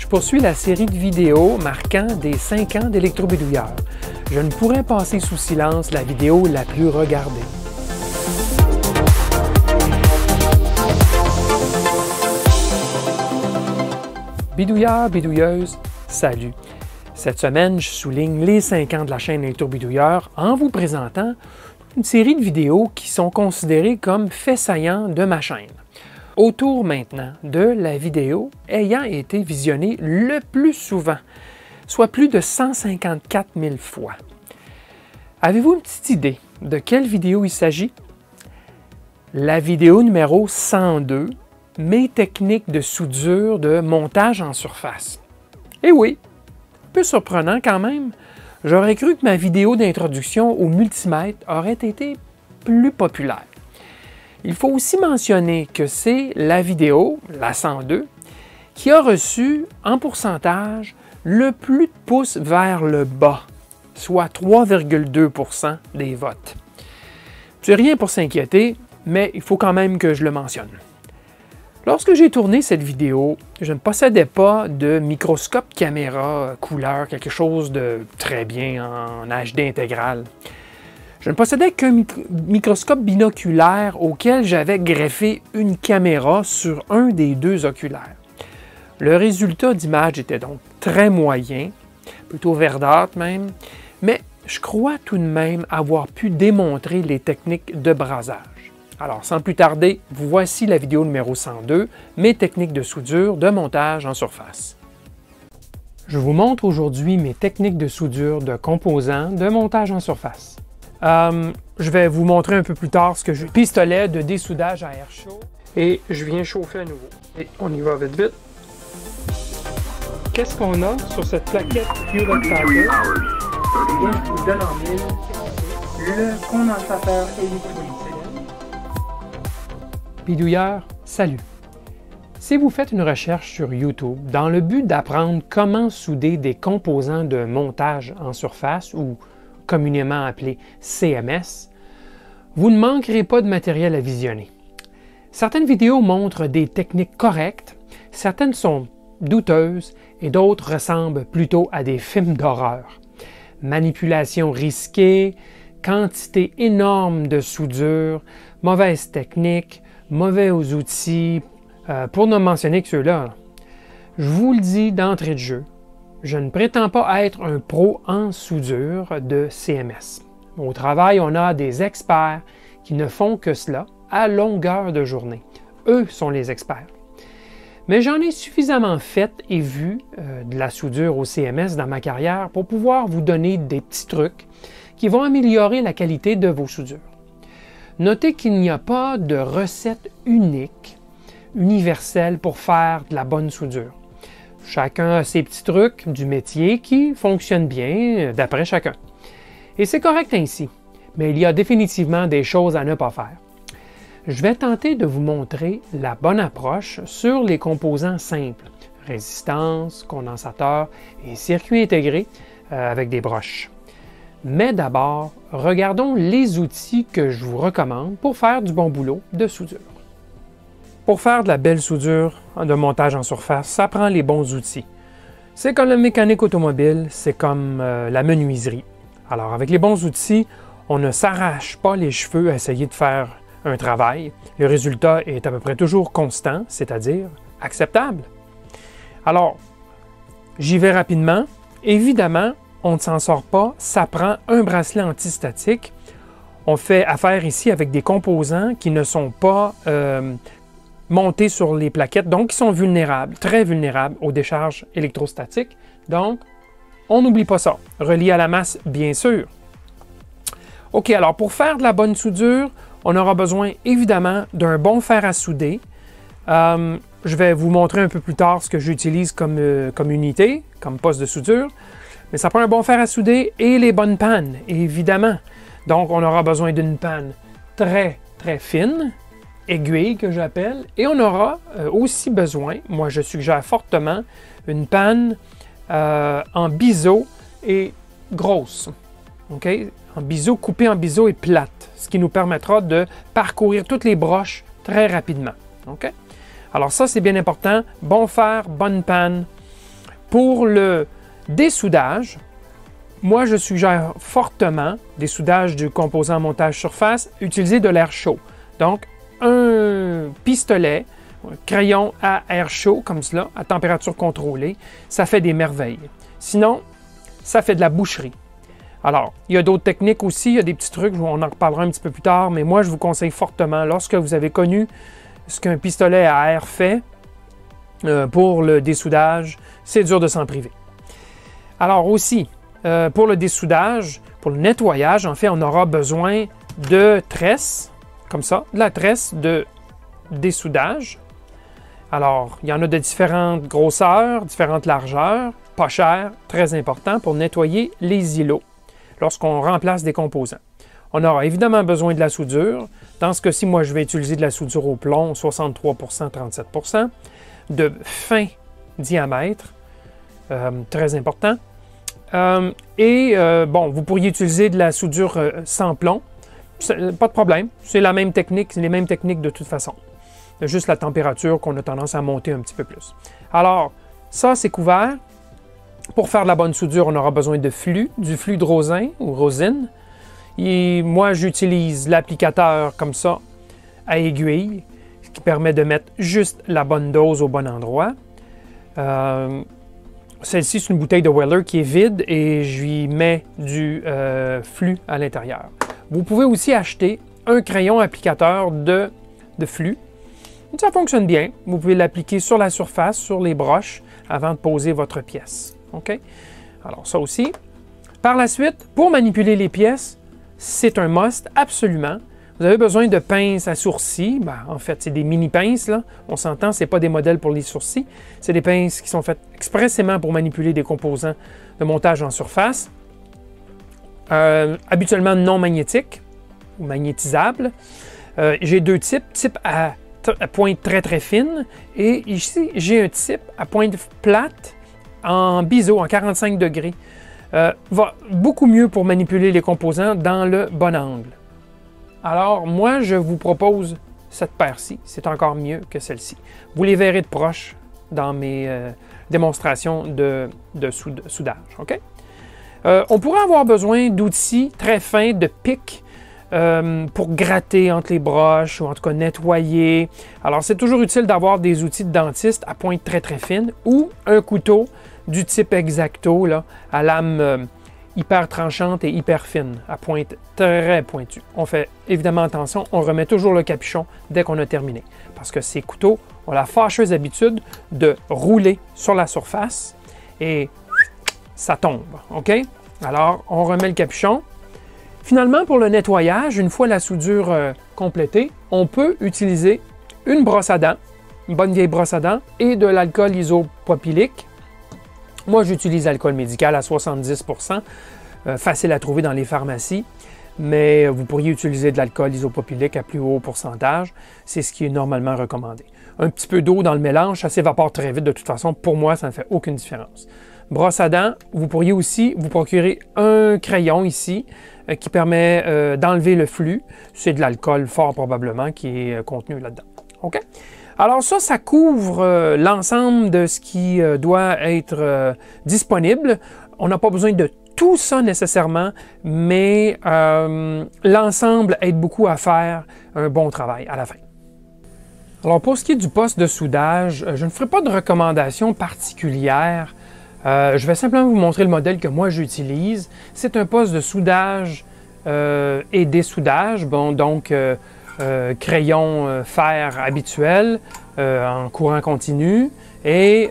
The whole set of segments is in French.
poursuis la série de vidéos marquant des 5 ans d'électrobidouilleur. Je ne pourrais passer sous silence la vidéo la plus regardée. Bidouilleurs, bidouilleuses, salut! Cette semaine, je souligne les 5 ans de la chaîne Électrobidouilleur en vous présentant une série de vidéos qui sont considérées comme faits saillants de ma chaîne. Autour maintenant de la vidéo ayant été visionnée le plus souvent, soit plus de 154 000 fois. Avez-vous une petite idée de quelle vidéo il s'agit? La vidéo numéro 102, mes techniques de soudure de montage en surface. Et oui, un peu surprenant quand même, j'aurais cru que ma vidéo d'introduction au multimètre aurait été plus populaire. Il faut aussi mentionner que c'est la vidéo, la 102, qui a reçu en pourcentage le plus de pouces vers le bas, soit 3,2% des votes. C'est rien pour s'inquiéter, mais il faut quand même que je le mentionne. Lorsque j'ai tourné cette vidéo, je ne possédais pas de microscope caméra couleur, quelque chose de très bien en HD intégral. Je ne possédais qu'un microscope binoculaire auquel j'avais greffé une caméra sur un des deux oculaires. Le résultat d'image était donc très moyen, plutôt verdâtre même, mais je crois tout de même avoir pu démontrer les techniques de brasage. Alors, sans plus tarder, voici la vidéo numéro 102, mes techniques de soudure de montage en surface. Je vous montre aujourd'hui mes techniques de soudure de composants de montage en surface. Je vais vous montrer un peu plus tard ce que j'ai. Pistolet de dessoudage à air chaud. Et je viens chauffer à nouveau. Et on y va vite vite. Qu'est-ce qu'on a sur cette plaquette Hewlett Packard? Je vous donne en mille le condensateur électrolytique. Bidouilleur, salut! Si vous faites une recherche sur YouTube dans le but d'apprendre comment souder des composants de montage en surface ou communément appelé CMS, vous ne manquerez pas de matériel à visionner. Certaines vidéos montrent des techniques correctes, certaines sont douteuses et d'autres ressemblent plutôt à des films d'horreur. Manipulation risquée, quantité énorme de soudure, mauvaise technique, mauvais outils, pour ne mentionner que ceux-là. Je vous le dis d'entrée de jeu, je ne prétends pas être un pro en soudure de CMS. Au travail, on a des experts qui ne font que cela à longueur de journée. Eux sont les experts. Mais j'en ai suffisamment fait et vu de la soudure au CMS dans ma carrière pour pouvoir vous donner des petits trucs qui vont améliorer la qualité de vos soudures. Notez qu'il n'y a pas de recette unique, universelle pour faire de la bonne soudure. Chacun a ses petits trucs du métier qui fonctionnent bien d'après chacun. Et c'est correct ainsi, mais il y a définitivement des choses à ne pas faire. Je vais tenter de vous montrer la bonne approche sur les composants simples, résistance, condensateur et circuit intégré avec des broches. Mais d'abord, regardons les outils que je vous recommande pour faire du bon boulot de soudure. Pour faire de la belle soudure de montage en surface, ça prend les bons outils. C'est comme la mécanique automobile, c'est comme la menuiserie. Alors avec les bons outils, on ne s'arrache pas les cheveux à essayer de faire un travail. Le résultat est à peu près toujours constant, c'est-à-dire acceptable. Alors, j'y vais rapidement. Évidemment, on ne s'en sort pas, ça prend un bracelet antistatique. On fait affaire ici avec des composants qui ne sont pas montés sur les plaquettes, donc qui sont vulnérables, très vulnérables aux décharges électrostatiques. Donc, on n'oublie pas ça. Relié à la masse, bien sûr. OK, alors pour faire de la bonne soudure, on aura besoin évidemment d'un bon fer à souder. Je vais vous montrer un peu plus tard ce que j'utilise comme unité, comme poste de soudure. Mais ça prend un bon fer à souder et les bonnes pannes, évidemment. Donc, on aura besoin d'une panne très, très fine, aiguille que j'appelle, et on aura aussi besoin, moi je suggère fortement, une panne en biseau et grosse. Okay? En biseau, coupée en biseau et plate, ce qui nous permettra de parcourir toutes les broches très rapidement. Okay? Alors ça, c'est bien important. Bon fer, bonne panne. Pour le dessoudage, moi je suggère fortement, dessoudage du composant montage surface, utiliser de l'air chaud. Donc, un pistolet, un crayon à air chaud, comme cela, à température contrôlée, ça fait des merveilles. Sinon, ça fait de la boucherie. Alors, il y a d'autres techniques aussi, il y a des petits trucs, on en reparlera un petit peu plus tard, mais moi je vous conseille fortement, lorsque vous avez connu ce qu'un pistolet à air fait pour le dessoudage, c'est dur de s'en priver. Alors aussi, pour le dessoudage, pour le nettoyage, en fait, on aura besoin de tresse, comme ça, de la tresse de dessoudage. Alors, il y en a de différentes grosseurs, différentes largeurs, pas cher, très important pour nettoyer les îlots lorsqu'on remplace des composants. On aura évidemment besoin de la soudure. Dans ce cas-ci, moi, je vais utiliser de la soudure au plomb, 63%, 37%, de fin diamètre, très important. Bon, vous pourriez utiliser de la soudure sans plomb, pas de problème, c'est la même technique, c'est les mêmes techniques de toute façon. Juste la température qu'on a tendance à monter un petit peu plus. Alors, ça, c'est couvert. Pour faire de la bonne soudure, on aura besoin de flux, du flux de rosin ou rosine. Et moi, j'utilise l'applicateur comme ça, à aiguille, ce qui permet de mettre juste la bonne dose au bon endroit. Celle-ci, c'est une bouteille de Weller qui est vide et je lui mets du flux à l'intérieur. Vous pouvez aussi acheter un crayon applicateur de flux. Ça fonctionne bien. Vous pouvez l'appliquer sur la surface, sur les broches, avant de poser votre pièce. OK? Alors, ça aussi. Par la suite, pour manipuler les pièces, c'est un must, absolument. Vous avez besoin de pinces à sourcils. Ben, en fait, c'est des mini-pinces, là. On s'entend, ce n'est pas des modèles pour les sourcils. C'est des pinces qui sont faites expressément pour manipuler des composants de montage en surface. Habituellement non magnétiques ou magnétisables. J'ai deux types. Type à pointe très très fine. Et ici, j'ai un type à pointe plate en biseau, en 45 degrés. Va beaucoup mieux pour manipuler les composants dans le bon angle. Alors, moi, je vous propose cette paire-ci. C'est encore mieux que celle-ci. Vous les verrez de proche dans mes démonstrations de soudage. OK? On pourrait avoir besoin d'outils très fins, de pics, pour gratter entre les broches ou en tout cas nettoyer. Alors, c'est toujours utile d'avoir des outils de dentiste à pointe très très fine ou un couteau du type X-Acto là, à lame hyper tranchante et hyper fine, à pointe très pointue. On fait évidemment attention, on remet toujours le capuchon dès qu'on a terminé. Parce que ces couteaux ont la fâcheuse habitude de rouler sur la surface et ça tombe. OK? Alors, on remet le capuchon. Finalement, pour le nettoyage, une fois la soudure complétée, on peut utiliser une brosse à dents, une bonne vieille brosse à dents et de l'alcool isopropylique. Moi, j'utilise l'alcool médical à 70%, facile à trouver dans les pharmacies, mais vous pourriez utiliser de l'alcool isopropylique à plus haut pourcentage. C'est ce qui est normalement recommandé. Un petit peu d'eau dans le mélange, ça s'évapore très vite. De toute façon, pour moi, ça ne fait aucune différence. Brosse à dents, vous pourriez aussi vous procurer un crayon ici qui permet d'enlever le flux. C'est de l'alcool fort probablement qui est contenu là-dedans. OK? Alors ça couvre l'ensemble de ce qui doit être disponible. On n'a pas besoin de tout ça nécessairement, mais l'ensemble aide beaucoup à faire un bon travail à la fin. Alors pour ce qui est du poste de soudage, je ne ferai pas de recommandations particulières. Je vais simplement vous montrer le modèle que moi j'utilise. C'est un poste de soudage et dessoudage. Bon, donc crayon fer habituel en courant continu et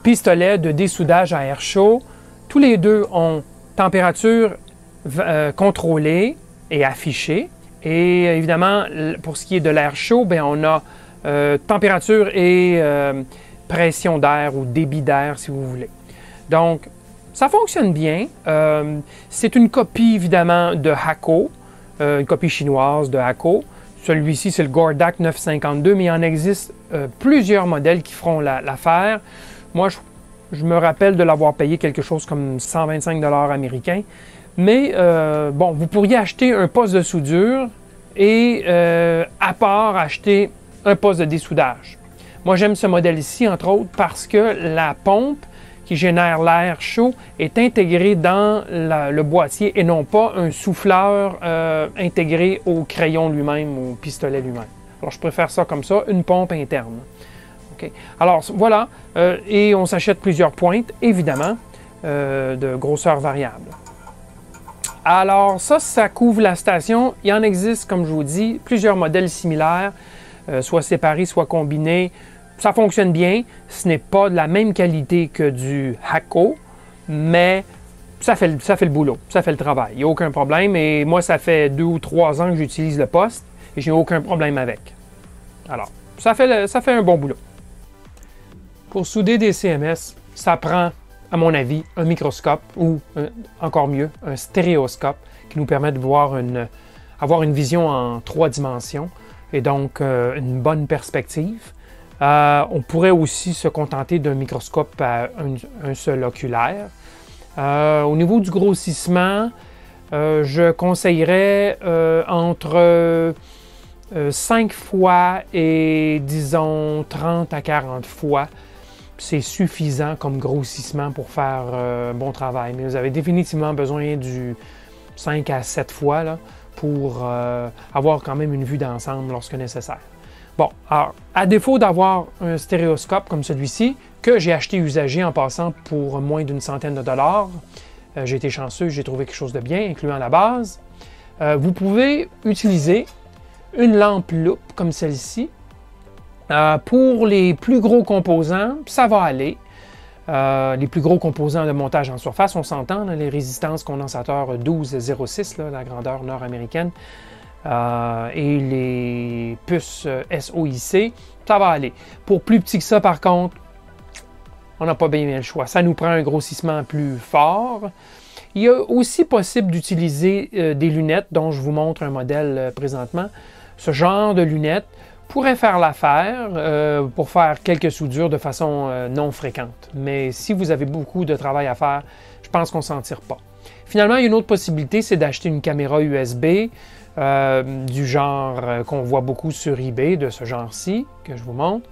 pistolet de dessoudage à air chaud. Tous les deux ont température contrôlée et affichée. Et évidemment, pour ce qui est de l'air chaud, bien, on a température et pression d'air ou débit d'air, si vous voulez. Donc, ça fonctionne bien. C'est une copie, évidemment, de Hako, une copie chinoise de Hako. Celui-ci, c'est le Gordak 952, mais il en existe plusieurs modèles qui feront l'affaire. Moi, je me rappelle de l'avoir payé quelque chose comme 125 $ américains. Mais, bon, vous pourriez acheter un poste de soudure et, à part, acheter un poste de dessoudage. Moi, j'aime ce modèle ici, entre autres, parce que la pompe qui génère l'air chaud est intégrée dans le boîtier et non pas un souffleur intégré au crayon lui-même ou au pistolet lui-même. Alors, je préfère ça comme ça, une pompe interne. Okay. Alors, voilà, et on s'achète plusieurs pointes, évidemment, de grosseur variable. Alors, ça couvre la station. Il en existe, comme je vous dis, plusieurs modèles similaires, soit séparés, soit combinés. Ça fonctionne bien. Ce n'est pas de la même qualité que du Hakko, mais ça fait le boulot, ça fait le travail. Il n'y a aucun problème. Et moi, ça fait 2 ou 3 ans que j'utilise le poste et j'ai aucun problème avec. Alors, ça fait un bon boulot. Pour souder des CMS, ça prend, à mon avis, un microscope ou, encore mieux, un stéréoscope qui nous permet de avoir une vision en 3 dimensions et donc une bonne perspective. On pourrait aussi se contenter d'un microscope à un seul oculaire. Au niveau du grossissement, je conseillerais entre 5 fois et disons 30 à 40 fois. C'est suffisant comme grossissement pour faire un bon travail. Mais vous avez définitivement besoin du 5 à 7 fois là, pour avoir quand même une vue d'ensemble lorsque nécessaire. Bon, alors, à défaut d'avoir un stéréoscope comme celui-ci, que j'ai acheté usagé en passant pour moins d'une centaine de dollars, j'ai été chanceux, j'ai trouvé quelque chose de bien, incluant la base, vous pouvez utiliser une lampe loupe comme celle-ci. Pour les plus gros composants, ça va aller. Les plus gros composants de montage en surface, on s'entend, les résistances condensateurs 1206, la grandeur nord-américaine, et les puces SOIC, ça va aller. Pour plus petit que ça, par contre, on n'a pas bien le choix. Ça nous prend un grossissement plus fort. Il est aussi possible d'utiliser des lunettes, dont je vous montre un modèle présentement. Ce genre de lunettes pourrait faire l'affaire pour faire quelques soudures de façon non fréquente. Mais si vous avez beaucoup de travail à faire, je pense qu'on ne s'en tire pas. Finalement, il y a une autre possibilité, c'est d'acheter une caméra USB du genre qu'on voit beaucoup sur eBay, de ce genre-ci, que je vous montre.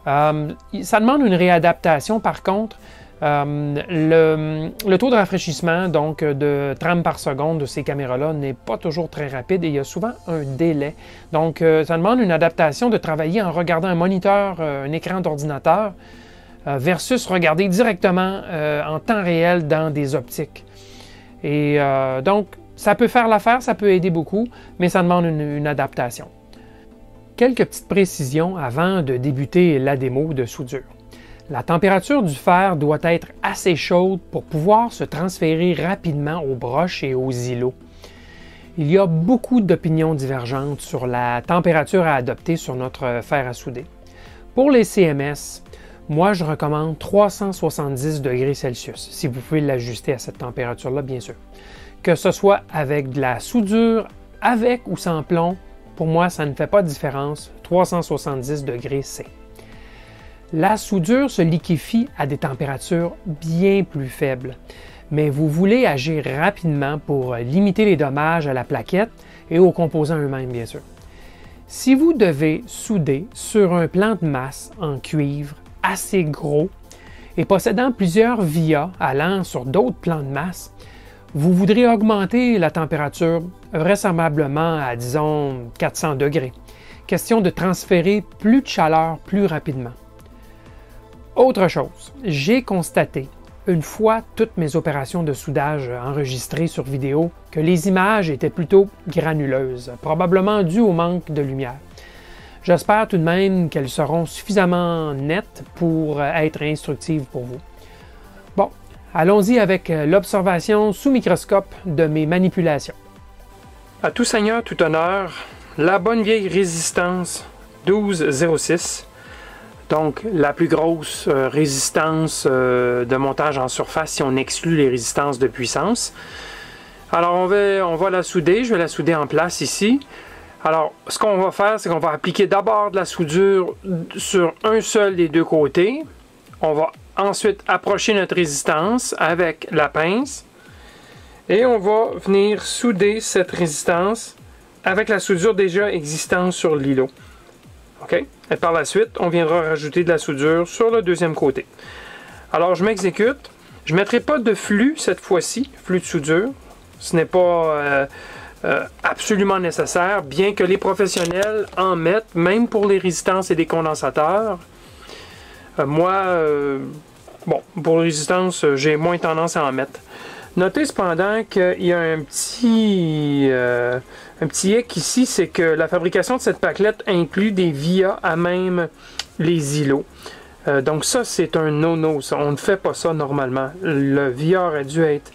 Ça demande une réadaptation, par contre. Le taux de rafraîchissement, donc de trames par seconde de ces caméras-là, n'est pas toujours très rapide et il y a souvent un délai. Donc, ça demande une adaptation de travailler en regardant un moniteur, un écran d'ordinateur, versus regarder directement en temps réel dans des optiques. Et donc, ça peut faire l'affaire, ça peut aider beaucoup, mais ça demande une adaptation. Quelques petites précisions avant de débuter la démo de soudure. La température du fer doit être assez chaude pour pouvoir se transférer rapidement aux broches et aux îlots. Il y a beaucoup d'opinions divergentes sur la température à adopter sur notre fer à souder. Pour les CMS, moi je recommande 370 degrés Celsius, si vous pouvez l'ajuster à cette température-là, bien sûr. Que ce soit avec de la soudure, avec ou sans plomb, pour moi ça ne fait pas de différence, 370 degrés C. La soudure se liquéfie à des températures bien plus faibles, mais vous voulez agir rapidement pour limiter les dommages à la plaquette et aux composants eux-mêmes, bien sûr. Si vous devez souder sur un plan de masse en cuivre assez gros et possédant plusieurs vias allant sur d'autres plans de masse, vous voudrez augmenter la température vraisemblablement à, disons, 400 degrés. Question de transférer plus de chaleur plus rapidement. Autre chose, j'ai constaté, une fois toutes mes opérations de soudage enregistrées sur vidéo, que les images étaient plutôt granuleuses, probablement dues au manque de lumière. J'espère tout de même qu'elles seront suffisamment nettes pour être instructives pour vous. Bon, allons-y avec l'observation sous microscope de mes manipulations. À tout seigneur, tout honneur, la bonne vieille résistance 1206. Donc, la plus grosse résistance de montage en surface si on exclut les résistances de puissance. Alors, on va la souder. Je vais la souder en place ici. Alors, ce qu'on va faire, c'est qu'on va appliquer d'abord de la soudure sur un seul des deux côtés. On va ensuite approcher notre résistance avec la pince. Et on va venir souder cette résistance avec la soudure déjà existante sur l'îlot. OK? Et par la suite, on viendra rajouter de la soudure sur le deuxième côté. Alors, je m'exécute. Je ne mettrai pas de flux cette fois-ci, flux de soudure. Ce n'est pas absolument nécessaire, bien que les professionnels en mettent, même pour les résistances et les condensateurs. Bon, pour les résistances, j'ai moins tendance à en mettre. Notez cependant qu'il y a un petit hic ici, c'est que la fabrication de cette plaquette inclut des vias à même les îlots. Donc ça, c'est un no-no. On ne fait pas ça normalement. Le via aurait dû être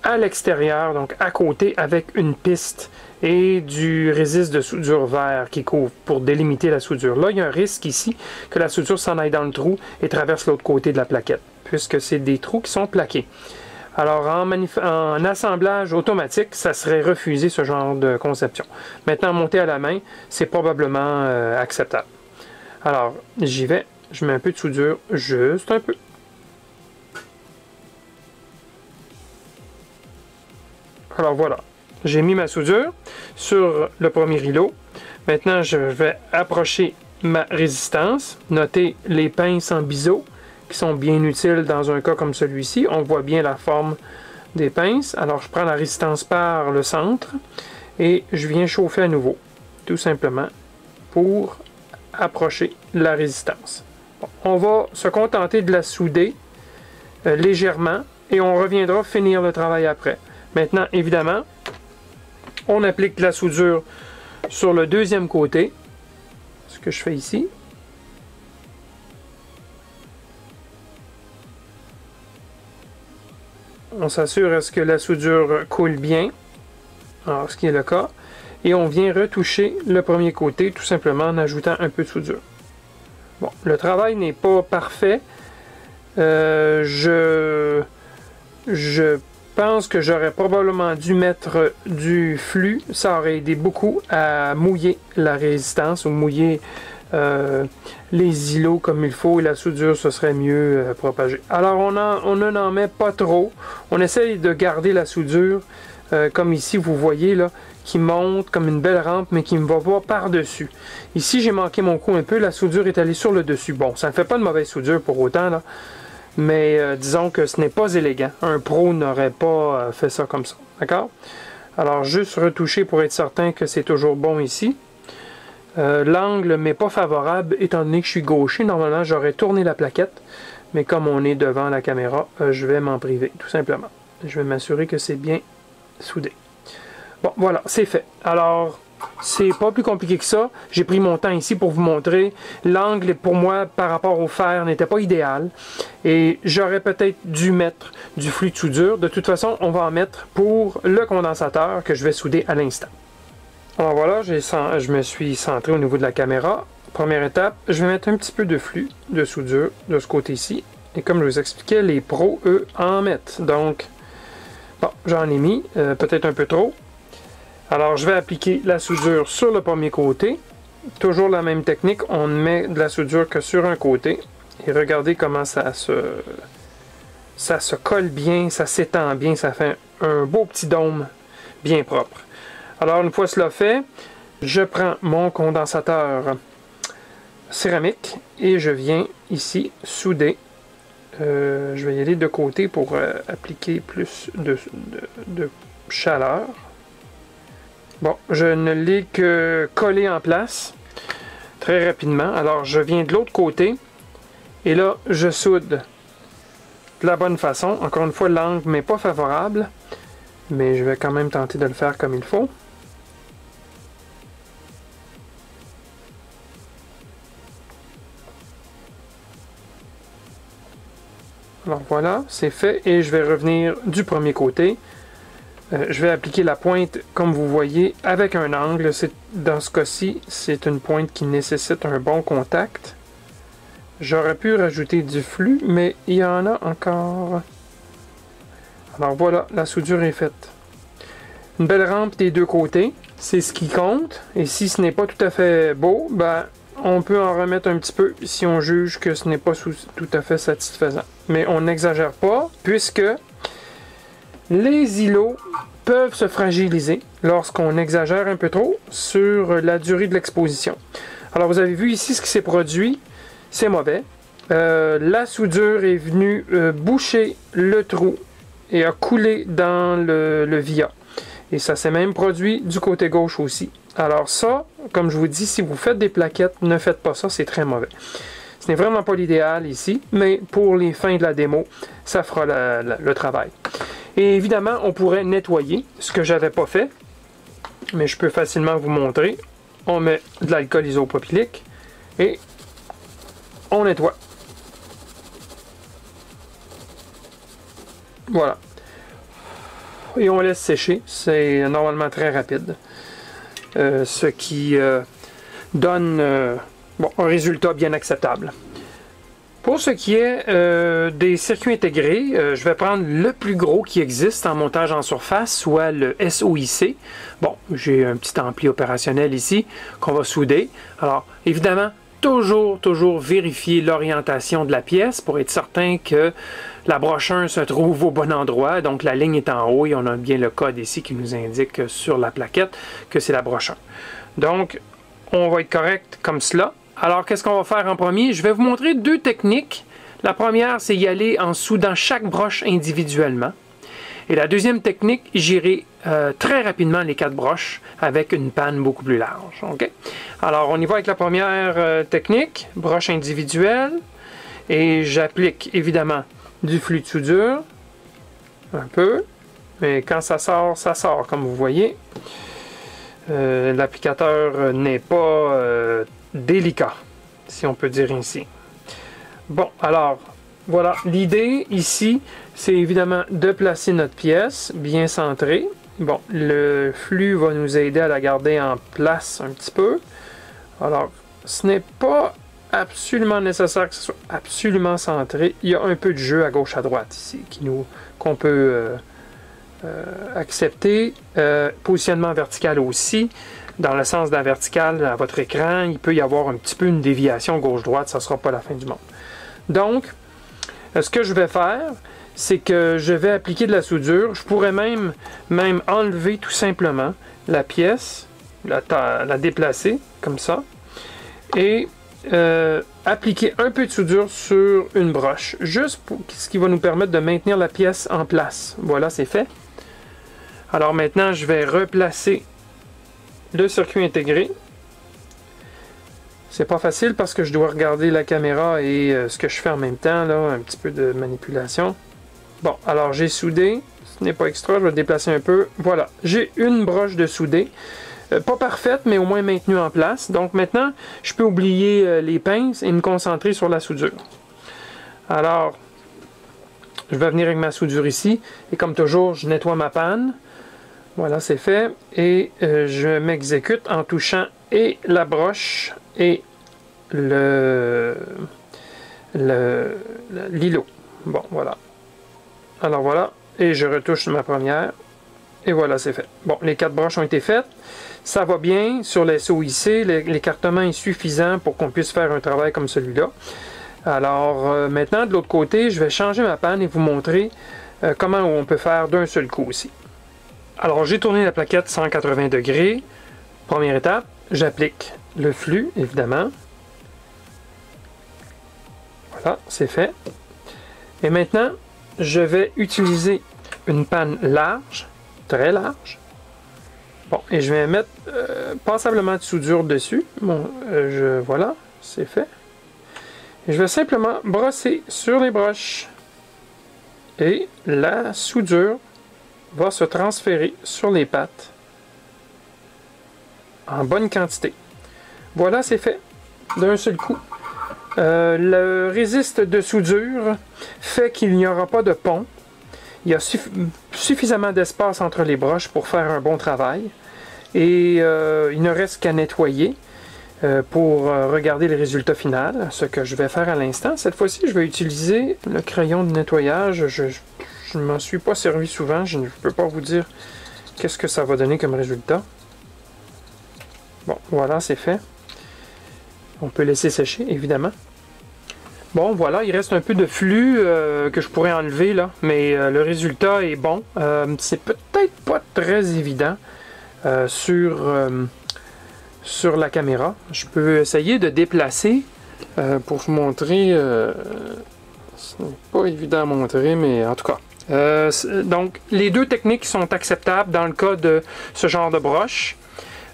à l'extérieur, donc à côté, avec une piste et du résiste de soudure vert qui couvre pour délimiter la soudure. Là, il y a un risque ici que la soudure s'en aille dans le trou et traverse l'autre côté de la plaquette, puisque c'est des trous qui sont plaqués. Alors, en assemblage automatique, ça serait refusé ce genre de conception. Maintenant, monter à la main, c'est probablement acceptable. Alors, j'y vais. Je mets un peu de soudure, juste un peu. Alors voilà, j'ai mis ma soudure sur le premier îlot. Maintenant, je vais approcher ma résistance. Notez les pinces en biseau qui sont bien utiles dans un cas comme celui-ci. On voit bien la forme des pinces. Alors, je prends la résistance par le centre et je viens chauffer à nouveau, tout simplement, pour approcher la résistance. Bon, on va se contenter de la souder légèrement et on reviendra finir le travail après. Maintenant, évidemment, on applique la soudure sur le deuxième côté, ce que je fais ici. On s'assure à ce que la soudure coule bien, alors ce qui est le cas, et on vient retoucher le premier côté tout simplement en ajoutant un peu de soudure. Bon, le travail n'est pas parfait. Je pense que j'aurais probablement dû mettre du flux. Ça aurait aidé beaucoup à mouiller la résistance ou mouiller les îlots comme il faut et la soudure se serait mieux propagée. Alors on n'en met pas trop. On essaye de garder la soudure comme ici vous voyez là, qui monte comme une belle rampe mais qui ne va pas par-dessus. Ici j'ai manqué mon coup un peu, la soudure est allée sur le dessus. Bon, ça ne fait pas de mauvaise soudure pour autant là. Mais disons que ce n'est pas élégant. Un pro n'aurait pas fait ça comme ça. D'accord? Alors, juste retoucher pour être certain que c'est toujours bon ici. L'angle ne m'est pas favorable étant donné que je suis gaucher. Normalement, j'aurais tourné la plaquette. Mais comme on est devant la caméra, je vais m'en priver, tout simplement. Je vais m'assurer que c'est bien soudé. Bon, voilà, c'est fait. Alors, c'est pas plus compliqué que ça. J'ai pris mon temps ici pour vous montrer. L'angle, pour moi, par rapport au fer, n'était pas idéal. Et j'aurais peut-être dû mettre du flux de soudure. De toute façon, on va en mettre pour le condensateur que je vais souder à l'instant. Alors voilà, je me suis centré au niveau de la caméra. Première étape, je vais mettre un petit peu de flux de soudure de ce côté-ci. Et comme je vous expliquais, les pros, eux, en mettent. Donc, bon, j'en ai mis, peut-être un peu trop. Alors, je vais appliquer la soudure sur le premier côté. Toujours la même technique, on ne met de la soudure que sur un côté. Et regardez comment ça se colle bien, ça s'étend bien, ça fait un beau petit dôme bien propre. Alors, une fois cela fait, je prends mon condensateur céramique et je viens ici souder. Je vais y aller de côté pour appliquer plus de chaleur. Bon, je ne l'ai que collé en place très rapidement. Alors, je viens de l'autre côté et là, je soude de la bonne façon. Encore une fois, l'angle n'est pas favorable, mais je vais quand même tenter de le faire comme il faut. Alors voilà, c'est fait et je vais revenir du premier côté. Je vais appliquer la pointe, comme vous voyez, avec un angle. Dans ce cas-ci, c'est une pointe qui nécessite un bon contact. J'aurais pu rajouter du flux, mais il y en a encore. Alors voilà, la soudure est faite. Une belle rampe des deux côtés, c'est ce qui compte. Et si ce n'est pas tout à fait beau, ben, on peut en remettre un petit peu si on juge que ce n'est pas tout à fait satisfaisant. Mais on n'exagère pas, puisque les îlots peuvent se fragiliser lorsqu'on exagère un peu trop sur la durée de l'exposition. Alors vous avez vu ici ce qui s'est produit, c'est mauvais. La soudure est venue boucher le trou et a coulé dans le via. Et ça s'est même produit du côté gauche aussi. Alors ça, comme je vous dis, si vous faites des plaquettes, ne faites pas ça, c'est très mauvais. Ce n'est vraiment pas l'idéal ici, mais pour les fins de la démo, ça fera le travail. Et évidemment, on pourrait nettoyer, ce que j'avais pas fait, mais je peux facilement vous montrer. On met de l'alcool isopropylique et on nettoie. Voilà. Et on laisse sécher. C'est normalement très rapide. Ce qui donne un résultat bien acceptable. Pour ce qui est des circuits intégrés, je vais prendre le plus gros qui existe en montage en surface, soit le SOIC. Bon, j'ai un petit ampli opérationnel ici qu'on va souder. Alors, évidemment, toujours vérifier l'orientation de la pièce pour être certain que la broche 1 se trouve au bon endroit. Donc, la ligne est en haut et on a bien le code ici qui nous indique sur la plaquette que c'est la broche 1. Donc, on va être correct comme cela. Alors, qu'est-ce qu'on va faire en premier? Je vais vous montrer deux techniques. La première, c'est y aller en soudant chaque broche individuellement. Et la deuxième technique, j'irai très rapidement les 4 broches avec une panne beaucoup plus large. Okay? Alors, on y va avec la première technique, broche individuelle. Et j'applique évidemment du flux de soudure, un peu. Mais quand ça sort comme vous voyez. L'applicateur n'est pas délicat, si on peut dire ainsi. Bon, alors, voilà. L'idée ici, c'est évidemment de placer notre pièce bien centrée. Bon, le flux va nous aider à la garder en place un petit peu. Alors, ce n'est pas absolument nécessaire que ce soit absolument centré. Il y a un peu de jeu à gauche à droite ici qu'on peut accepter. Positionnement vertical aussi. Dans le sens de la verticale à votre écran, il peut y avoir un petit peu une déviation gauche-droite, ça ne sera pas la fin du monde. Donc, ce que je vais faire, c'est que je vais appliquer de la soudure. Je pourrais même enlever tout simplement la pièce, la déplacer comme ça, et appliquer un peu de soudure sur une broche, juste pour ce qui va nous permettre de maintenir la pièce en place. Voilà, c'est fait. Alors maintenant, je vais replacer le circuit intégré. C'est pas facile parce que je dois regarder la caméra et ce que je fais en même temps, là, un petit peu de manipulation. Bon, alors j'ai soudé, ce n'est pas extra, je vais déplacer un peu. Voilà, j'ai une broche de soudé. Pas parfaite, mais au moins maintenue en place. Donc maintenant, je peux oublier les pinces et me concentrer sur la soudure. Alors, je vais venir avec ma soudure ici. Et comme toujours, je nettoie ma panne. Voilà, c'est fait. Et je m'exécute en touchant et la broche et l'îlot. Bon, voilà. Alors voilà. Et je retouche ma première. Et voilà, c'est fait. Bon, les 4 broches ont été faites. Ça va bien sur les SOIC. L'écartement est suffisant pour qu'on puisse faire un travail comme celui-là. Alors, maintenant, de l'autre côté, je vais changer ma panne et vous montrer comment on peut faire d'un seul coup aussi. Alors, j'ai tourné la plaquette 180 degrés. Première étape, j'applique le flux, évidemment. Voilà, c'est fait. Et maintenant, je vais utiliser une panne large, très large. Bon, et je vais mettre passablement de soudure dessus. Bon, voilà, c'est fait. Et je vais simplement brosser sur les broches. Et la soudure va se transférer sur les pattes en bonne quantité. Voilà, c'est fait d'un seul coup. Le résiste de soudure fait qu'il n'y aura pas de pont. Il y a suffisamment d'espace entre les broches pour faire un bon travail. Et il ne reste qu'à nettoyer pour regarder le résultat final, ce que je vais faire à l'instant. Cette fois-ci, je vais utiliser le crayon de nettoyage. Je ne m'en suis pas servi souvent, je ne peux pas vous dire qu'est-ce que ça va donner comme résultat. Bon, voilà, c'est fait. On peut laisser sécher, évidemment. Bon, voilà, il reste un peu de flux que je pourrais enlever, là, mais le résultat est bon. C'est peut-être pas très évident sur sur la caméra. Je peux essayer de déplacer pour vous montrer. Ce n'est pas évident à montrer, mais en tout cas. Donc, les deux techniques sont acceptables dans le cas de ce genre de broche.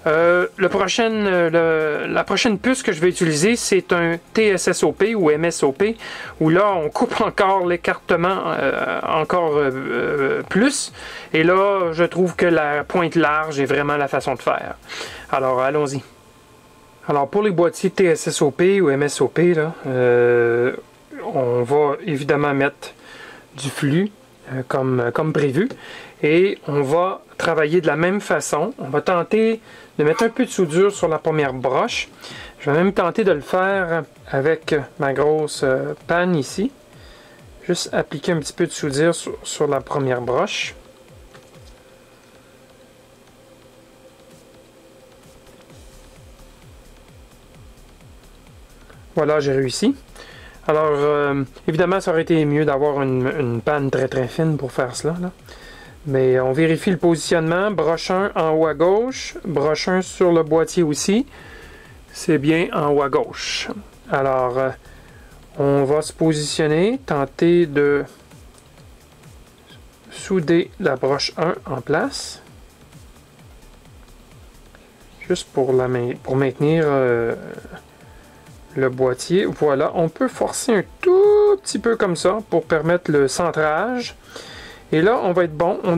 La prochaine puce que je vais utiliser, c'est un TSSOP ou MSOP, où là, on coupe encore l'écartement plus. Et là, je trouve que la pointe large est vraiment la façon de faire. Alors, allons-y. Alors, pour les boîtiers TSSOP ou MSOP, là, on va évidemment mettre du flux comme prévu. Et on va travailler de la même façon. On va tenter de mettre un peu de soudure sur la première broche. Je vais même tenter de le faire avec ma grosse panne ici. Juste appliquer un petit peu de soudure sur la première broche. Voilà, j'ai réussi. Alors, évidemment, ça aurait été mieux d'avoir une panne très très fine pour faire cela, là. Mais on vérifie le positionnement. Broche 1 en haut à gauche. Broche 1 sur le boîtier aussi. C'est bien en haut à gauche. Alors, on va se positionner. Tenter de souder la broche 1 en place. Juste pour maintenir le boîtier. Voilà, on peut forcer un tout petit peu comme ça pour permettre le centrage. Et là, on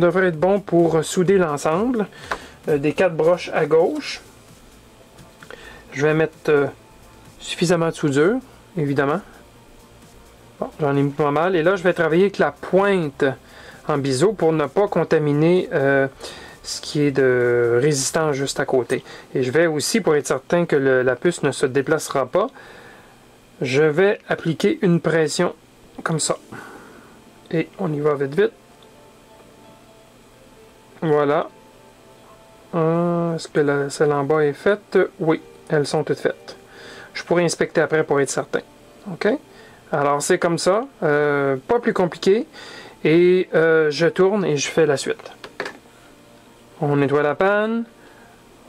devrait être bon pour souder l'ensemble des 4 broches à gauche. Je vais mettre suffisamment de soudure, évidemment. Bon, j'en ai mis pas mal. Et là, je vais travailler avec la pointe en biseau pour ne pas contaminer ce qui est de résistant juste à côté. Et je vais aussi, pour être certain que la puce ne se déplacera pas, je vais appliquer une pression comme ça. Et on y va vite vite. Voilà. Est-ce que celle en bas est faite? Oui, elles sont toutes faites. Je pourrais inspecter après pour être certain. OK? Alors, c'est comme ça. Pas plus compliqué. Et je tourne et je fais la suite. On nettoie la panne.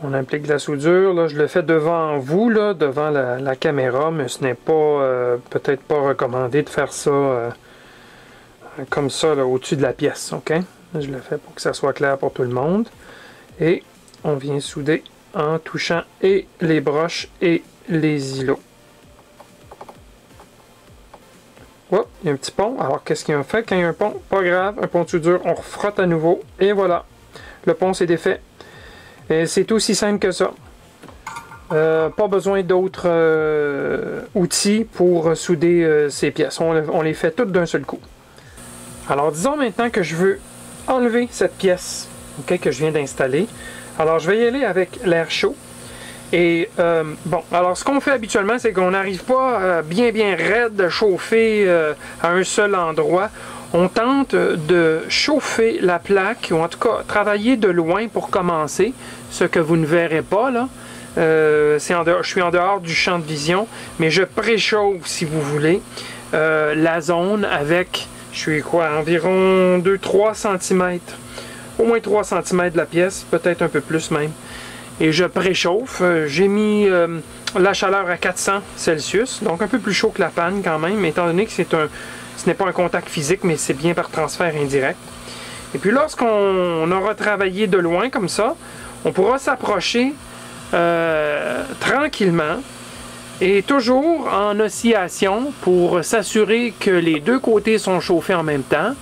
On applique de la soudure. Là, je le fais devant vous, là, devant la caméra, mais ce n'est pas peut-être pas recommandé de faire ça comme ça, au-dessus de la pièce. OK? Je le fais pour que ça soit clair pour tout le monde. Et on vient souder en touchant et les broches et les îlots. Oh, il y a un petit pont. Alors, qu'est-ce qu'il y a fait quand il y a un pont? Pas grave, un pont de soudure, on refrotte à nouveau. Et voilà, le pont s'est défait. Et c'est aussi simple que ça. Pas besoin d'autres outils pour souder ces pièces. On les fait toutes d'un seul coup. Alors, disons maintenant que je veux enlever cette pièce, okay, que je viens d'installer. Alors, je vais y aller avec l'air chaud. Et, bon, alors ce qu'on fait habituellement, c'est qu'on n'arrive pas bien raide de chauffer à un seul endroit. On tente de chauffer la plaque, ou en tout cas, travailler de loin pour commencer, ce que vous ne verrez pas, là. Je suis en dehors du champ de vision, mais je préchauffe, si vous voulez, la zone avec... Je suis quoi? Environ 2-3 cm. Au moins 3 cm de la pièce, peut-être un peu plus même. Et je préchauffe. J'ai mis la chaleur à 400 Celsius, donc un peu plus chaud que la panne quand même, étant donné que ce n'est pas un contact physique, mais c'est bien par transfert indirect. Et puis lorsqu'on aura travaillé de loin comme ça, on pourra s'approcher tranquillement, et toujours en oscillation pour s'assurer que les deux côtés sont chauffés en même temps.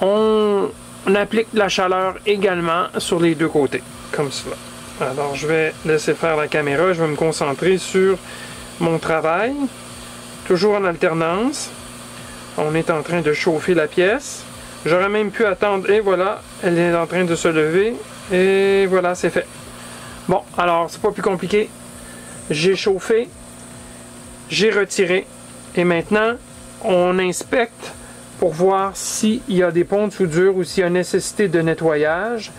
On applique la chaleur également sur les deux côtés, comme cela. Alors je vais laisser faire la caméra, je vais me concentrer sur mon travail, toujours en alternance. On est en train de chauffer la pièce. J'aurais même pu attendre, et voilà, elle est en train de se lever, et voilà, c'est fait. Bon, alors c'est pas plus compliqué. J'ai chauffé, j'ai retiré, et maintenant on inspecte pour voir s'il y a des ponts de soudure ou s'il y a nécessité de nettoyage.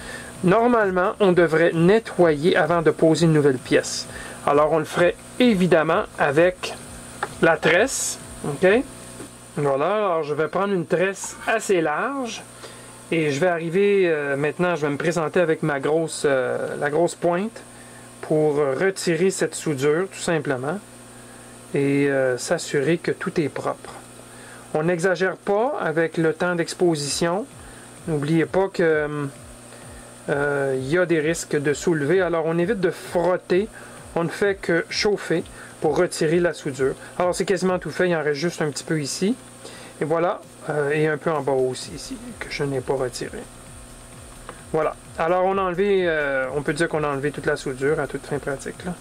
Normalement, on devrait nettoyer avant de poser une nouvelle pièce. Alors on le ferait évidemment avec la tresse. OK? Voilà, alors je vais prendre une tresse assez large et je vais arriver maintenant, je vais me présenter avec la grosse pointe pour retirer cette soudure, tout simplement, et s'assurer que tout est propre. On n'exagère pas avec le temps d'exposition. N'oubliez pas que y a des risques de soulever, alors on évite de frotter, on ne fait que chauffer pour retirer la soudure. Alors c'est quasiment tout fait, il en reste juste un petit peu ici, et voilà, et un peu en bas aussi ici, que je n'ai pas retiré. Voilà, alors on a enlevé, on peut dire qu'on a enlevé toute la soudure à toute fin pratique, là.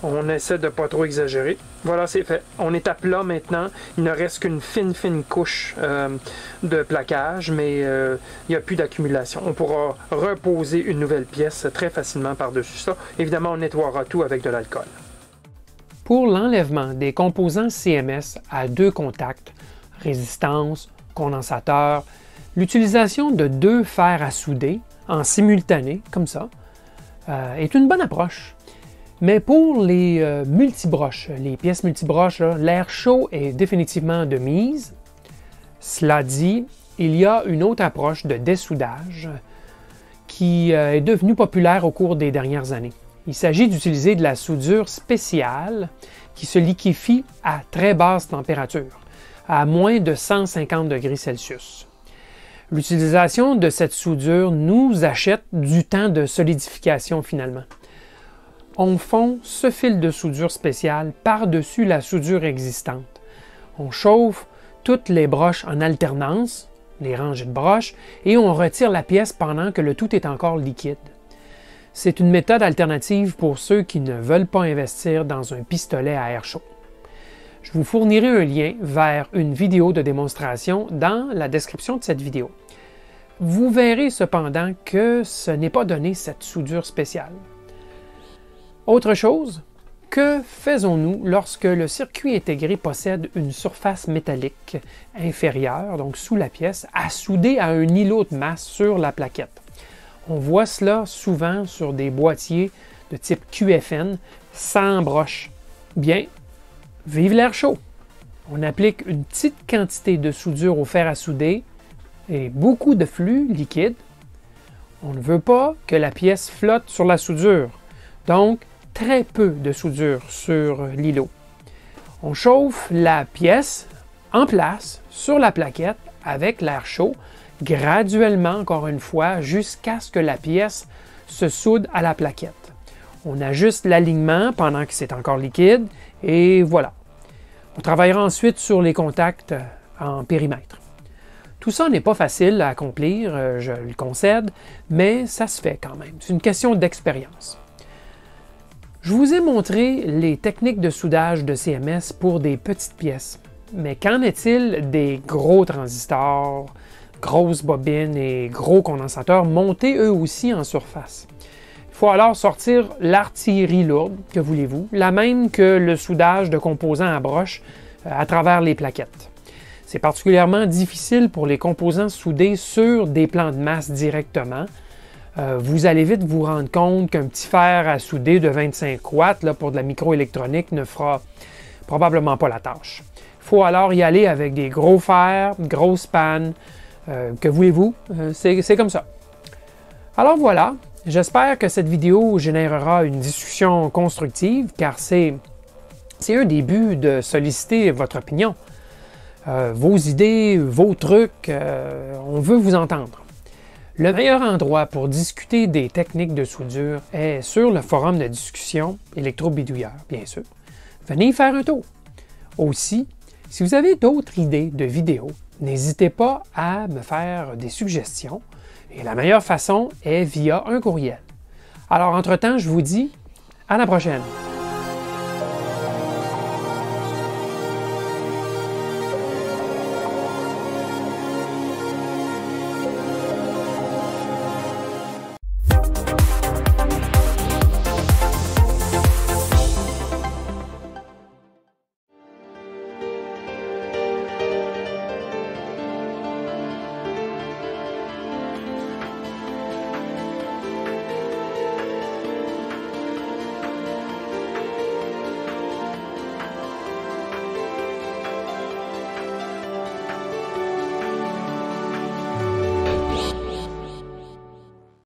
On essaie de ne pas trop exagérer. Voilà, c'est fait. On est à plat maintenant. Il ne reste qu'une fine couche de plaquage, mais il n'y a plus d'accumulation. On pourra reposer une nouvelle pièce très facilement par-dessus ça. Évidemment, on nettoiera tout avec de l'alcool. Pour l'enlèvement des composants CMS à deux contacts, résistance, condensateur, l'utilisation de deux fers à souder en simultané, comme ça, est une bonne approche. Mais pour les multibroches, les pièces multibroches, l'air chaud est définitivement de mise. Cela dit, il y a une autre approche de dessoudage qui est devenue populaire au cours des dernières années. Il s'agit d'utiliser de la soudure spéciale qui se liquéfie à très basse température, à moins de 150 degrés Celsius. L'utilisation de cette soudure nous achète du temps de solidification finalement. On fond ce fil de soudure spéciale par-dessus la soudure existante. On chauffe toutes les broches en alternance, les rangées de broches, et on retire la pièce pendant que le tout est encore liquide. C'est une méthode alternative pour ceux qui ne veulent pas investir dans un pistolet à air chaud. Je vous fournirai un lien vers une vidéo de démonstration dans la description de cette vidéo. Vous verrez cependant que ce n'est pas donné cette soudure spéciale. Autre chose, que faisons-nous lorsque le circuit intégré possède une surface métallique inférieure, donc sous la pièce, à souder à un îlot de masse sur la plaquette? On voit cela souvent sur des boîtiers de type QFN sans broche. Bien, vive l'air chaud! On applique une petite quantité de soudure au fer à souder et beaucoup de flux liquide. On ne veut pas que la pièce flotte sur la soudure, donc très peu de soudure sur l'îlot. On chauffe la pièce en place sur la plaquette avec l'air chaud, graduellement encore une fois, jusqu'à ce que la pièce se soude à la plaquette. On ajuste l'alignement pendant que c'est encore liquide et voilà. On travaillera ensuite sur les contacts en périmètre. Tout ça n'est pas facile à accomplir, je le concède, mais ça se fait quand même. C'est une question d'expérience. Je vous ai montré les techniques de soudage de CMS pour des petites pièces, mais qu'en est-il des gros transistors, grosses bobines et gros condensateurs montés eux aussi en surface? Il faut alors sortir l'artillerie lourde, que voulez-vous, la même que le soudage de composants à broche à travers les plaquettes. C'est particulièrement difficile pour les composants soudés sur des plans de masse directement. Vous allez vite vous rendre compte qu'un petit fer à souder de 25 watts là, pour de la microélectronique ne fera probablement pas la tâche. Il faut alors y aller avec des gros fers, grosses pannes, que voulez-vous, c'est comme ça. Alors voilà, j'espère que cette vidéo générera une discussion constructive car c'est un des buts de solliciter votre opinion. Vos idées, vos trucs, on veut vous entendre. Le meilleur endroit pour discuter des techniques de soudure est sur le forum de discussion Électro-Bidouilleur, bien sûr. Venez y faire un tour. Aussi, si vous avez d'autres idées de vidéos, n'hésitez pas à me faire des suggestions et la meilleure façon est via un courriel. Alors, entre-temps, je vous dis à la prochaine!